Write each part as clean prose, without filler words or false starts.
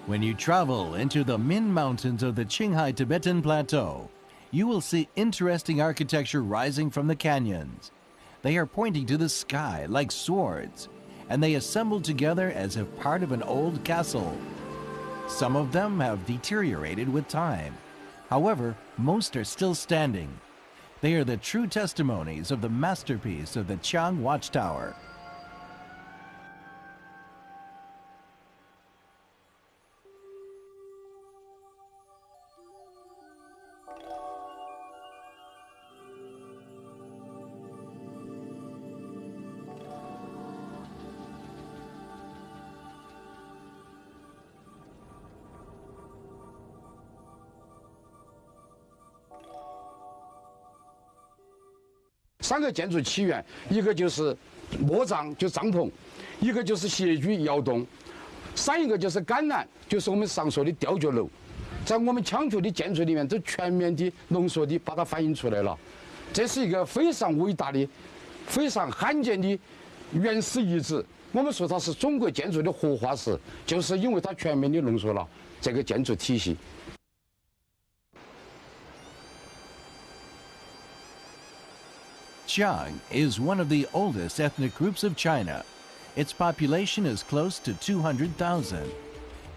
When you travel into the Min Mountains of the Qinghai Tibetan Plateau, you will see interesting architecture rising from the canyons. They are pointing to the sky like swords, and they assemble together as if part of an old castle. Some of them have deteriorated with time. However, most are still standing. They are the true testimonies of the masterpiece of the Qiang Watchtower.三个建筑起源，一个就是木帐，就帐篷；一个就是斜居窑洞；三一个就是橄榄，就是我们上说的吊脚楼。在我们羌族的建筑里面，都全面的浓缩的把它反映出来了。这是一个非常伟大的、非常罕见的原始遗址。我们说它是中国建筑的活化石，就是因为它全面的浓缩了这个建筑体系。Qiang is one of the oldest ethnic groups of China. Its population is close to 200,000.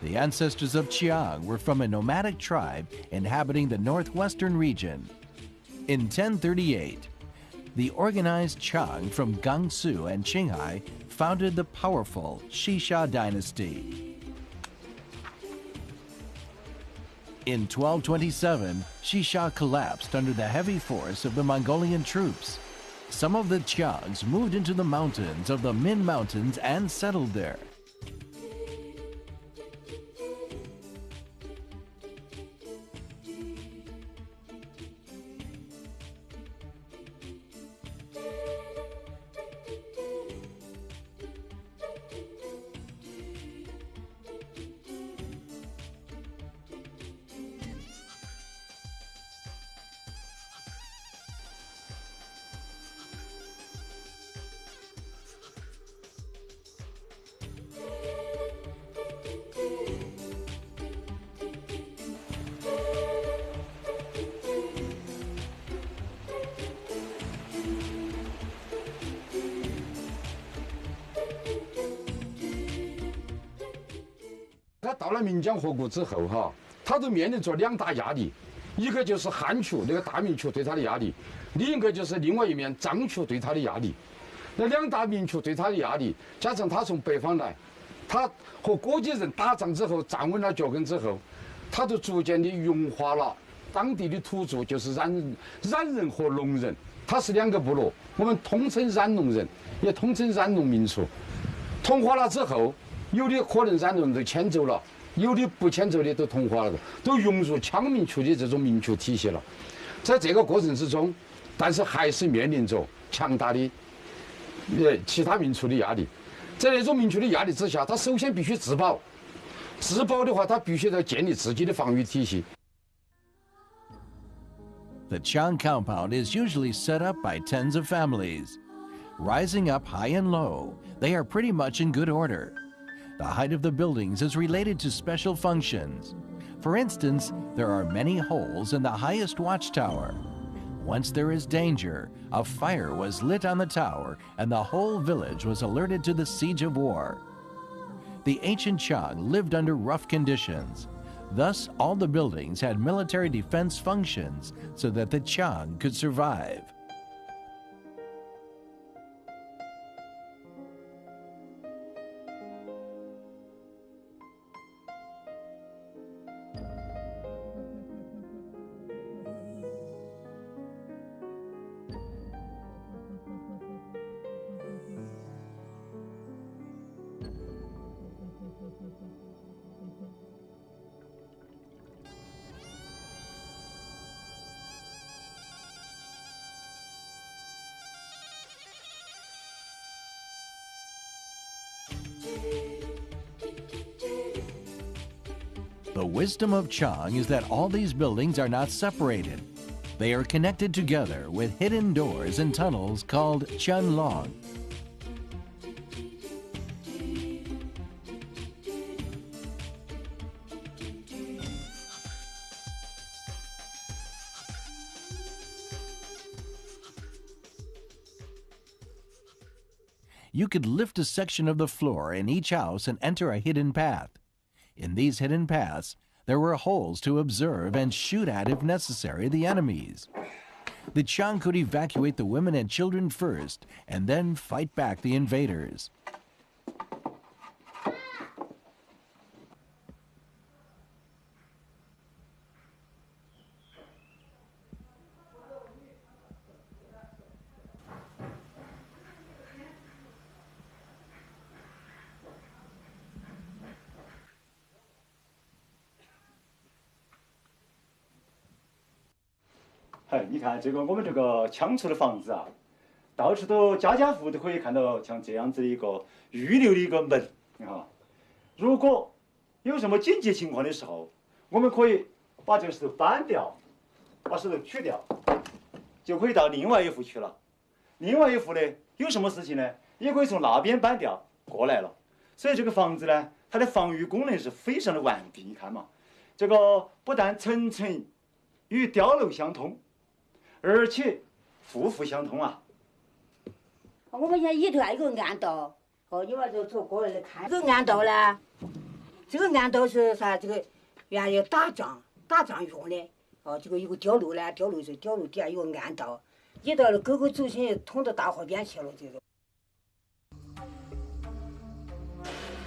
The ancestors of Qiang were from a nomadic tribe inhabiting the northwestern region. In 1038, the organized Qiang from Gansu and Qinghai founded the powerful Xisha dynasty. In 1227, Xisha collapsed under the heavy force of the Mongolian troops. Some of the Qiangs moved into the mountains of the Min Mountains and settled there.他到了岷江河谷之后，他都面临着两大压力，一个就是汉族那个大明族对他的压力，另一个就是另外一面藏族对他的压力。那两大民族对他的压力，加上他从北方来，他和各地人打仗之后站稳了脚跟之后，他就逐渐的融化了当地的土著，就是冉人和农人，他是两个部落，我们统称冉农人，也统称冉农民族。同化了之后，有的可能冉农都迁走了，有的不迁走的都同化了，都融入羌民族的这种民族体系了。在这个过程之中，但是还是面临着强大的其他民族的压力。在那种民族的压力之下，他首先必须自保，自保的话，他必须要建立自己的防御体系。The Qiang compound is usually set up by tens of families. Rising up high and low, they are pretty much in good order. The height of the buildings is related to special functions. For instance, there are many holes in the highest watchtower. Once there is danger, a fire was lit on the tower and the whole village was alerted to the siege of war. The ancient Qiang lived under rough conditions. Thus, all the buildings had military defense functions so that the Qiang could survive. The wisdom of Qiang is that all these buildings are not separated. They are connected together with hidden doors and tunnels called Qianlong. You could lift a section of the floor in each house and enter a hidden path. In these hidden paths, there were holes to observe and shoot at, if necessary, the enemies. The Qiang could evacuate the women and children first and then fight back the invaders.你看这个我们这个羌族的房子啊，到处都家家户户都可以看到像这样子的一个预留的一个门啊。如果有什么紧急情况的时候，我们可以把这个石头搬掉，把石头取掉，就可以到另外一户去了。另外一户呢，有什么事情呢，也可以从那边搬掉过来了。所以这个房子呢，它的防御功能是非常的完备。你看嘛，这个不但层层与碉楼相通，而且户户相通啊。我们现在里头还有个暗道，你们就从过来看。这个暗道呢，这个暗道是啥？这个原来打仗用的。这个有个碉楼呢，碉楼底下有个暗道，一到了各个走进通到大河边去了这个。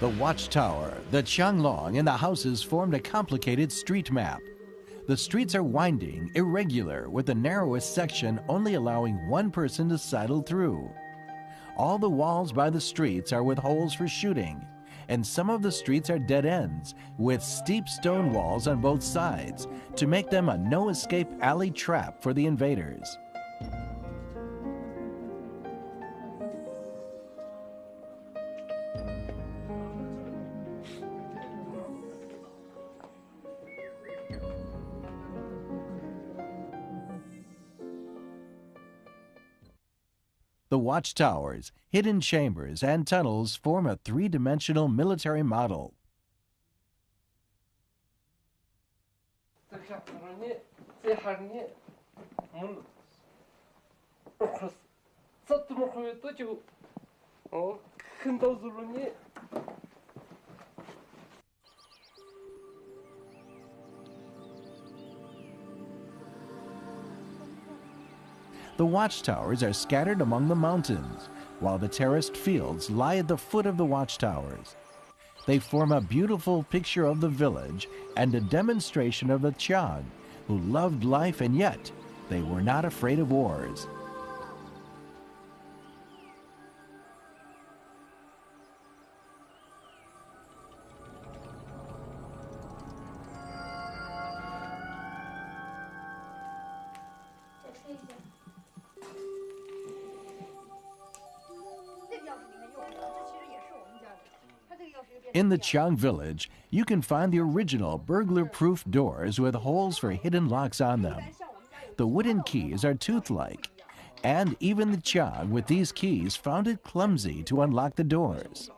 The watchtower, the Qianglong, and the houses formed a complicated street map. The streets are winding, irregular, with the narrowest section only allowing one person to sidle through. All the walls by the streets are with holes for shooting, and some of the streets are dead ends, with steep stone walls on both sides, to make them a no-escape alley trap for the invaders. The watchtowers, hidden chambers, and tunnels form a three-dimensional military model. The watchtowers are scattered among the mountains, while the terraced fields lie at the foot of the watchtowers. They form a beautiful picture of the village and a demonstration of the Qiang, who loved life and yet they were not afraid of wars. In the Qiang village, you can find the original burglar-proof doors with holes for hidden locks on them. The wooden keys are tooth-like, and even the Qiang with these keys found it clumsy to unlock the doors.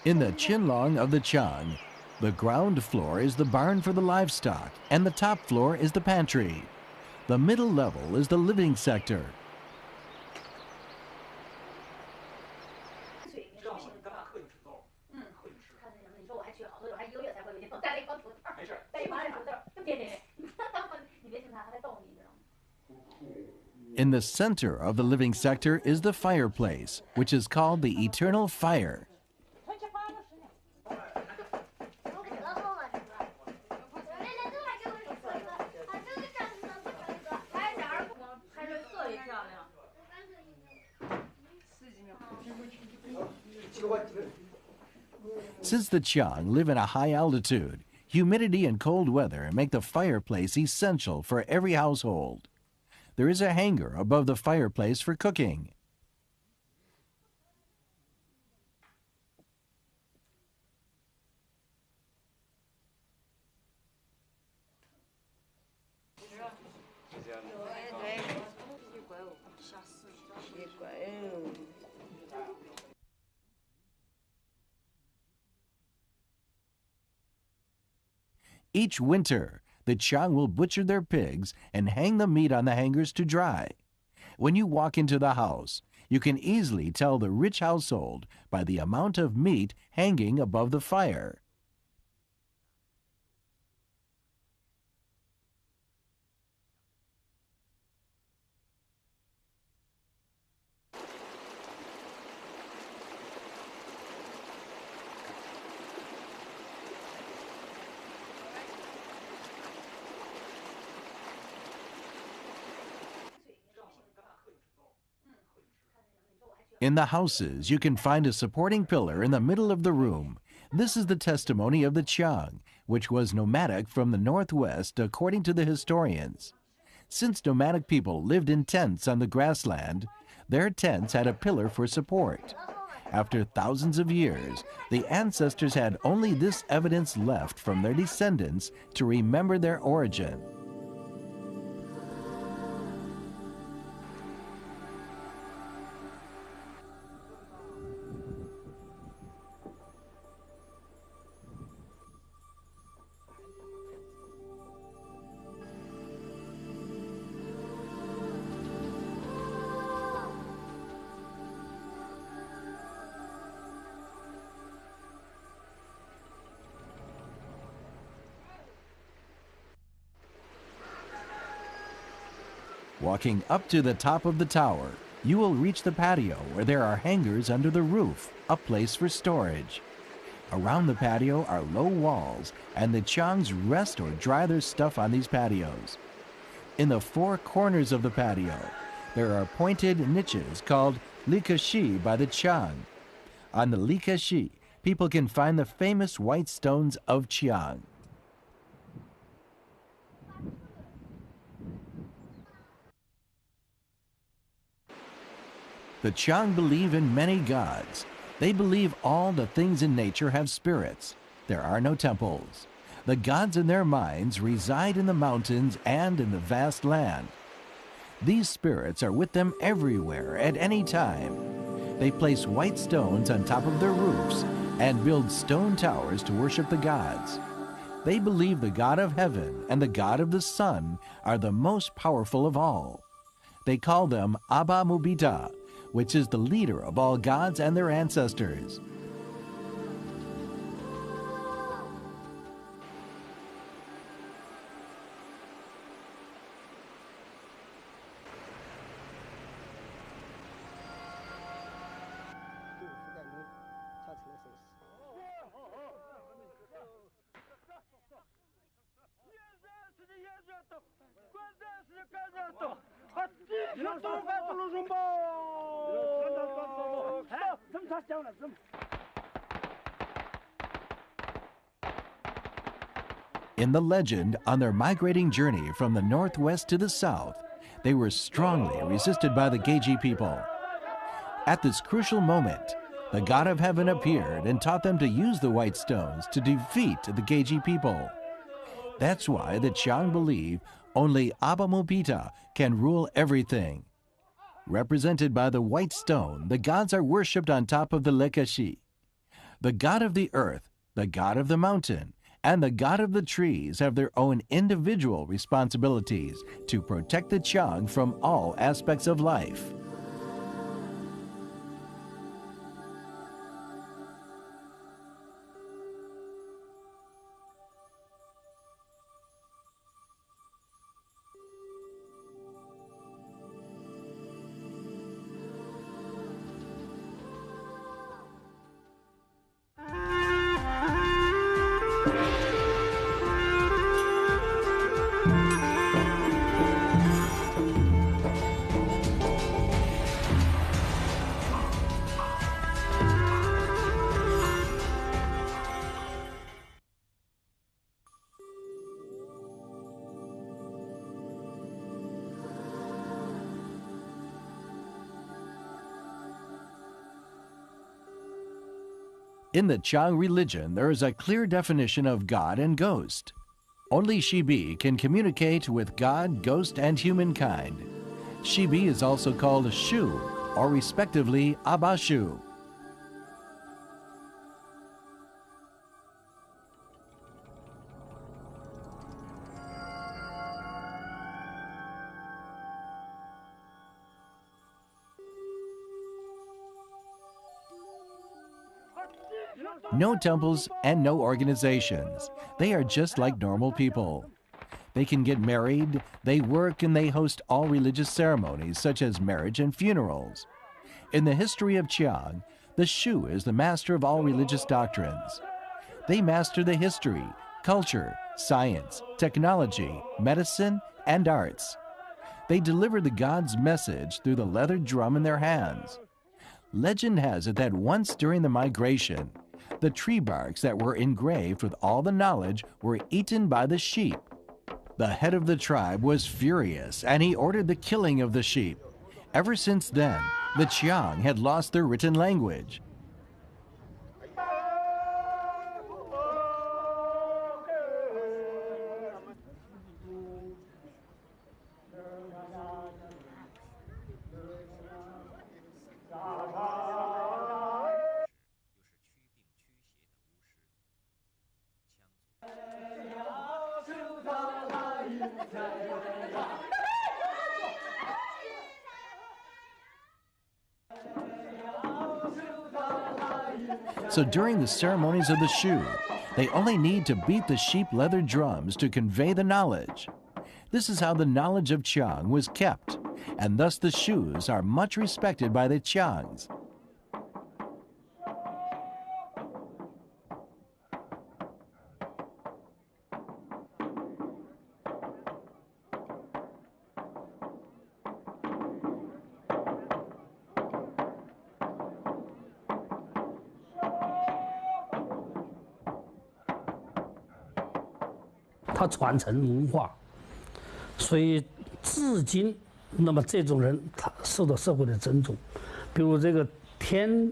In the Qinlong of the Qiang, the ground floor is the barn for the livestock, and the top floor is the pantry. The middle level is the living sector. In the center of the living sector is the fireplace, which is called the eternal fire. Since the Qiang live in a high altitude, humidity and cold weather make the fireplace essential for every household. There is a hanger above the fireplace for cooking. Each winter, the Qiang will butcher their pigs and hang the meat on the hangers to dry. When you walk into the house, you can easily tell the rich household by the amount of meat hanging above the fire. In the houses, you can find a supporting pillar in the middle of the room. This is the testimony of the Qiang, which was nomadic from the northwest according to the historians. Since nomadic people lived in tents on the grassland, their tents had a pillar for support. After thousands of years, the ancestors had only this evidence left from their descendants to remember their origin. Walking up to the top of the tower, you will reach the patio where there are hangars under the roof, a place for storage. Around the patio are low walls, and the Qiangs rest or dry their stuff on these patios. In the four corners of the patio, there are pointed niches called likashi by the Qiang. On the likashi, people can find the famous white stones of Qiang. The Qiang believe in many gods. They believe all the things in nature have spirits. There are no temples. The gods in their minds reside in the mountains and in the vast land. These spirits are with them everywhere at any time. They place white stones on top of their roofs and build stone towers to worship the gods. They believe the God of heaven and the God of the sun are the most powerful of all. They call them Abba Mubita, which is the leader of all gods and their ancestors. In the legend, on their migrating journey from the northwest to the south, they were strongly resisted by the Geji people. At this crucial moment, the God of heaven appeared and taught them to use the white stones to defeat the Geji people. That's why the Qiang believe only Abba Mubita can rule everything. Represented by the white stone, the gods are worshipped on top of the lekashi. The god of the earth, the god of the mountain, and the god of the trees have their own individual responsibilities to protect the Qiang from all aspects of life. In the Qiang religion, there is a clear definition of God and ghost. Only Shibi can communicate with God, ghost, and humankind. Shibi is also called Shu, or respectively Abashu. No temples and no organizations. They are just like normal people. They can get married, they work, and they host all religious ceremonies such as marriage and funerals. In the history of Qiang, the Shu is the master of all religious doctrines. They master the history, culture, science, technology, medicine, and arts. They deliver the God's message through the leather drum in their hands. Legend has it that once during the migration, the tree barks that were engraved with all the knowledge were eaten by the sheep. The head of the tribe was furious, and he ordered the killing of the sheep. Ever since then, the Qiang had lost their written language. So during the ceremonies of the Shu, they only need to beat the sheep leather drums to convey the knowledge. This is how the knowledge of Qiang was kept, and thus the Shus are much respected by the Qiangs.它传承文化，所以至今，那么这种人他受到社会的尊重。比如这个天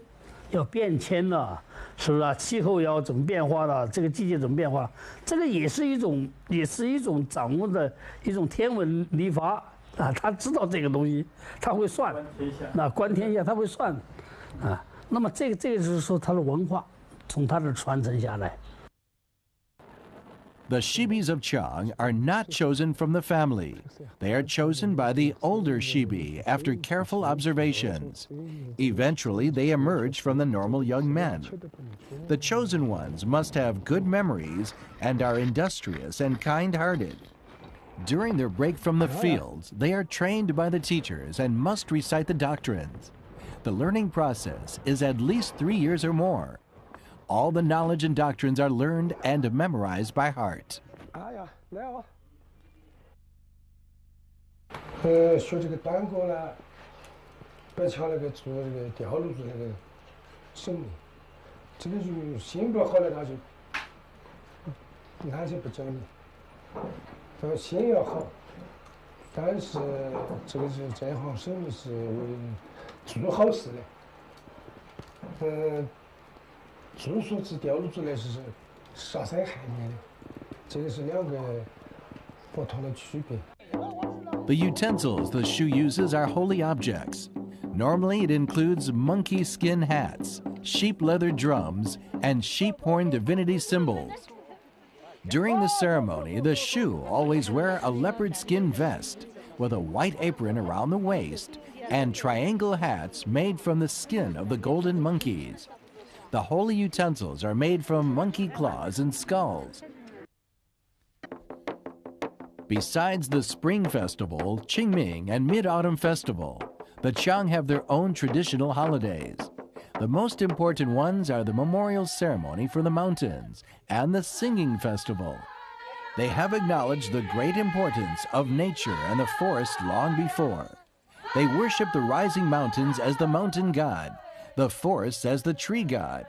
要变迁了，是不是啊？气候要怎么变化了？这个季节怎么变化？这个也是一种掌握的一种天文历法啊。他知道这个东西，他会算，那观天下他会算啊。那么这个就是说他的文化从他这传承下来。 The Shibis of Qiang are not chosen from the family. They are chosen by the older Shibi after careful observations. Eventually, they emerge from the normal young men. The chosen ones must have good memories and are industrious and kind-hearted. During their break from the fields, they are trained by the teachers and must recite the doctrines. The learning process is at least 3 years or more. All the knowledge and doctrines are learned and memorized by heart. 学这个短歌呢，不像那个做这个调路做那个手艺，这个就心不好了，他就不教你。他说心要好，但是这个是这行手艺是做好事的。做书子、调路子呢是杀伤害你的，这个是两个不同的区别。 The utensils the Shu uses are holy objects. Normally, it includes monkey skin hats, sheep leather drums, and sheep horn divinity symbols. During the ceremony, the Shu always wear a leopard skin vest with a white apron around the waist and triangle hats made from the skin of the golden monkeys. The holy utensils are made from monkey claws and skulls. Besides the Spring Festival, Qingming, and Mid-Autumn Festival, the Qiang have their own traditional holidays. The most important ones are the memorial ceremony for the mountains and the Singing Festival. They have acknowledged the great importance of nature and the forest long before. They worship the rising mountains as the mountain god, the forests as the tree god.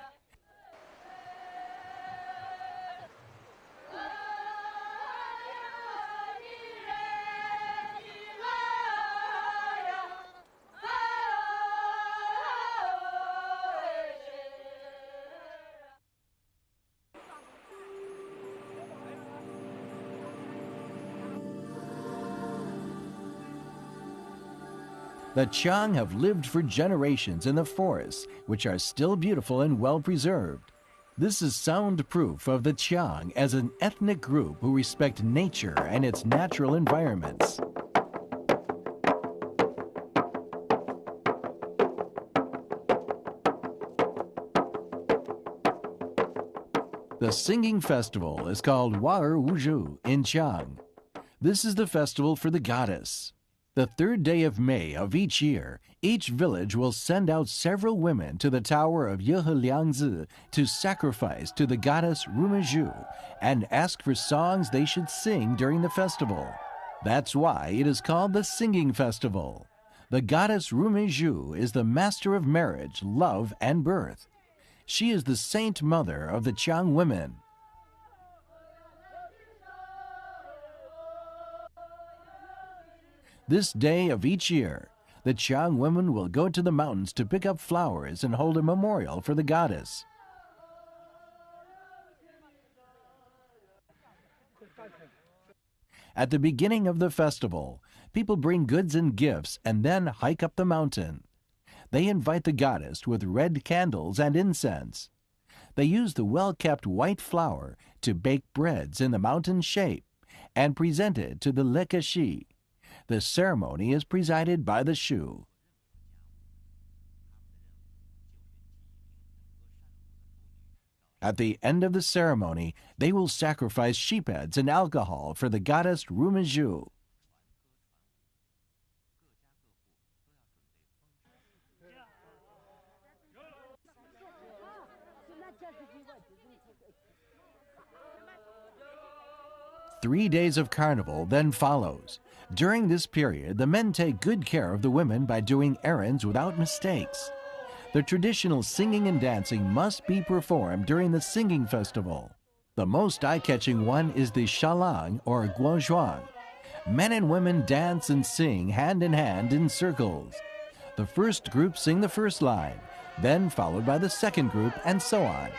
The Qiang have lived for generations in the forests, which are still beautiful and well preserved. This is sound proof of the Qiang as an ethnic group who respect nature and its natural environments. The singing festival is called Waer Wuzhu in Qiang. This is the festival for the goddess. The third day of May of each year, each village will send out several women to the tower of Yeheliangzi to sacrifice to the goddess Rumizhu and ask for songs they should sing during the festival. That's why it is called the Singing Festival. The goddess Rumizhu is the master of marriage, love, and birth. She is the saint mother of the Chung women. This day of each year, the Qiang women will go to the mountains to pick up flowers and hold a memorial for the goddess. At the beginning of the festival, people bring goods and gifts and then hike up the mountain. They invite the goddess with red candles and incense. They use the well-kept white flour to bake breads in the mountain shape and present it to the Lekashi. The ceremony is presided by the Shu. At the end of the ceremony, they will sacrifice sheepheads and alcohol for the goddess Rumizhu. Three days of carnival then follows. During this period, the men take good care of the women by doing errands without mistakes. The traditional singing and dancing must be performed during the singing festival. The most eye-catching one is the Shalang or Guozhuang. Men and women dance and sing hand in hand in circles. The first group sing the first line, then followed by the second group, and so on.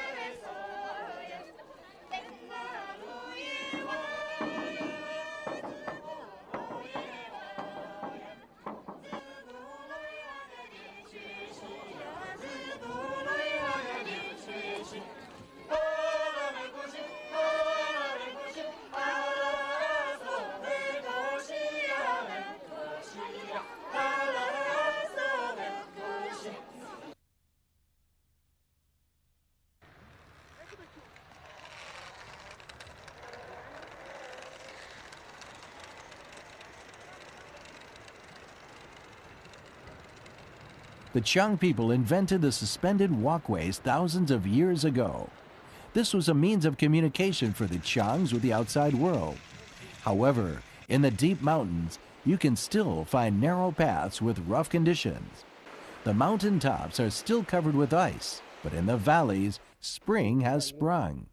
The Qiang people invented the suspended walkways thousands of years ago. This was a means of communication for the Qiangs with the outside world. However, in the deep mountains, you can still find narrow paths with rough conditions. The mountain tops are still covered with ice, but in the valleys, spring has sprung.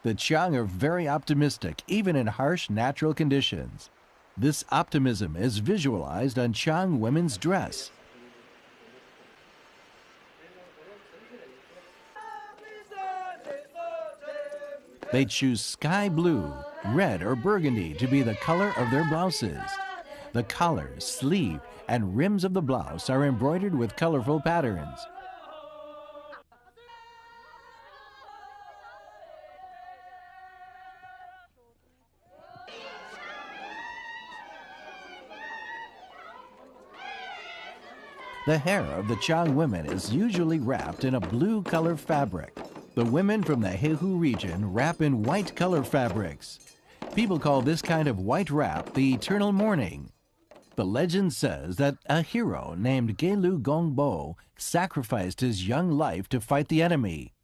The Qiang are very optimistic, even in harsh natural conditions. This optimism is visualized on Qiang women's dress. They choose sky blue, red, or burgundy to be the color of their blouses. The collar, sleeve, and rims of the blouse are embroidered with colorful patterns. The hair of the Qiang women is usually wrapped in a blue color fabric. The women from the Heihu region wrap in white color fabrics. People call this kind of white wrap the eternal mourning. The legend says that a hero named Gelu Gongbo sacrificed his young life to fight the enemy.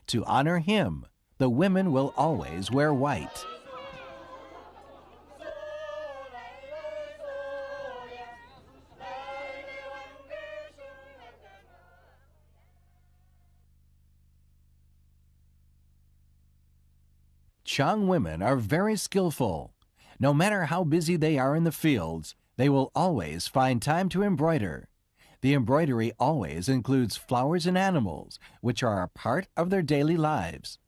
To honor him, the women will always wear white. Qiang women are very skillful. No matter how busy they are in the fields, they will always find time to embroider. The embroidery always includes flowers and animals, which are a part of their daily lives.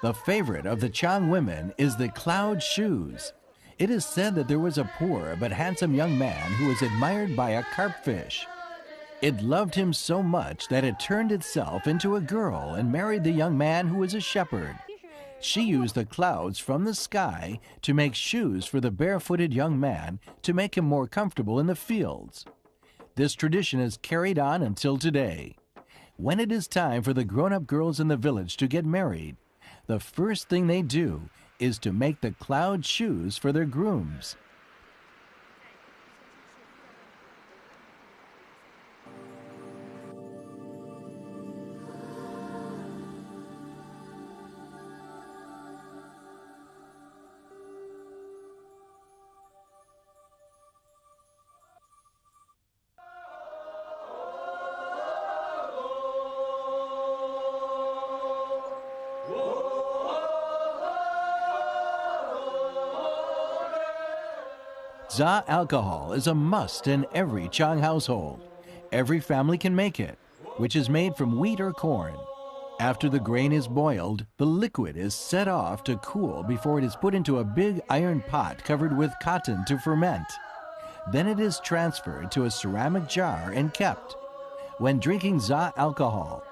The favorite of the Qiang women is the cloud shoes. It is said that there was a poor but handsome young man who was admired by a carpfish. It loved him so much that it turned itself into a girl and married the young man who was a shepherd. She used the clouds from the sky to make shoes for the barefooted young man to make him more comfortable in the fields. This tradition is carried on until today. When it is time for the grown-up girls in the village to get married, the first thing they do is to make the cloud shoes for their grooms. Za alcohol is a must in every Qiang household. Every family can make it, which is made from wheat or corn. After the grain is boiled, the liquid is set off to cool before it is put into a big iron pot covered with cotton to ferment. Then it is transferred to a ceramic jar and kept. When drinking Za alcohol,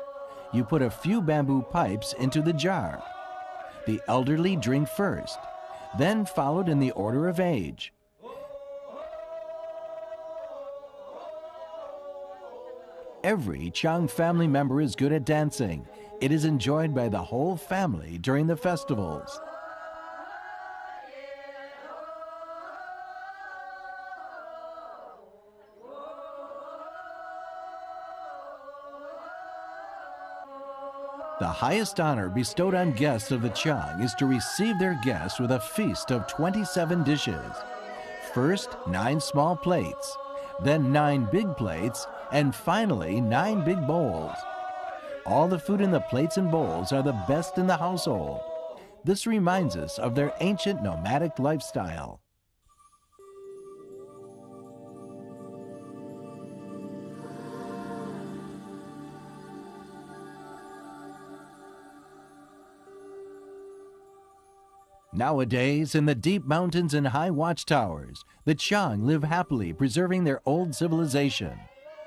you put a few bamboo pipes into the jar. The elderly drink first, then followed in the order of age. Every Qiang family member is good at dancing. It is enjoyed by the whole family during the festivals. The highest honor bestowed on guests of the Qiang is to receive their guests with a feast of 27 dishes. First, 9 small plates, then 9 big plates, and finally 9 big bowls. All the food in the plates and bowls are the best in the household. This reminds us of their ancient nomadic lifestyle. Nowadays, in the deep mountains and high watchtowers, the Qiang live happily preserving their old civilization.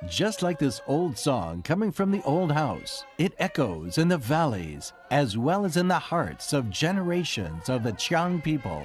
Just like this old song coming from the old house, it echoes in the valleys as well as in the hearts of generations of the Qiang people.